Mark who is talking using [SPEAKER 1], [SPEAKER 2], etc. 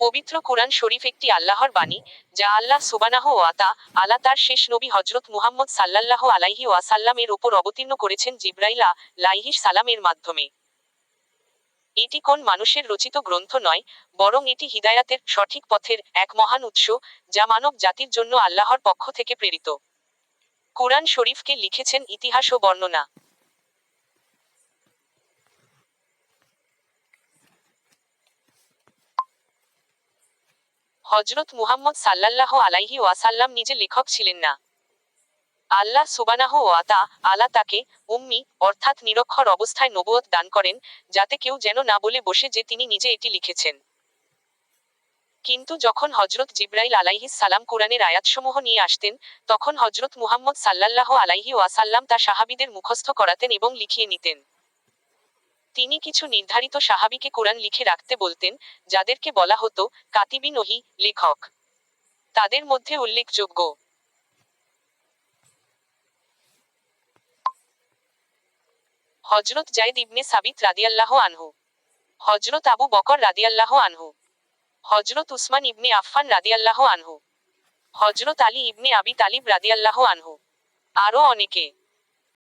[SPEAKER 1] পবিত্র কুরআন শরীফ একটি আল্লাহর বাণী, যা আল্লাহ সুবহানাহু ওয়া তাআলা তার শেষ নবী হযরত মুহাম্মদ সাল্লাল্লাহু আলাইহি ওয়াসাল্লাম এর উপর অবতীর্ণ করেছেন জিবরাইল আলাইহিস সালাম এর মাধ্যমে। এটি কোন মানুষের রচিত গ্রন্থ নয়, বরং এটি হিদায়াতের সঠিক পথের এক মহান উৎস, যা মানব জাতির জন্য আল্লাহর পক্ষ থেকে প্রেরিত। কুরআন শরীফকে লিখেছেন ইতিহাস ও বর্ণনা। হযরত মুহাম্মদ সাল্লাল্লাহু আলাইহি ওয়াসাল্লাম নিজে লেখক ছিলেন না। আল্লাহ সুবহানাহু ওয়া তাআলা তাকে উম্মি অর্থাৎ নিরক্ষর অবস্থায় নবুয়ত দান করেন, যাতে কেউ যেন না বলে বসে যে তিনি নিজে এটি লিখেছেন। কিন্তু যখন হযরত জিবরাইল আলাইহিস সালাম কুরআনের আয়াতসমূহ নিয়ে আসতেন, তখন হযরত মুহাম্মদ সাল্লাল্লাহু আলাইহি ওয়াসাল্লাম তা সাহাবীদের মুখস্থ করাতেন এবং লিখিয়ে নিতেন। তিনি কিছু নির্ধারিত সাহাবীকে কুরআন লিখে রাখতে বলতেন, যাদেরকে বলা হতো কাতিবিন ওহী, লেখক। তাদের মধ্যে উল্লেখযোগ্য হযরত যায়েদ ইবনে সাবিত রাদিয়াল্লাহু আনহু, হযরত আবু বকর রাদিয়াল্লাহু আনহু, হযরত উসমান ইবনে আফফান রাদিয়াল্লাহু আনহু, হযরত আলী ইবনে আবি তালিব রাদিয়াল্লাহু আনহু। আরও অনেকে।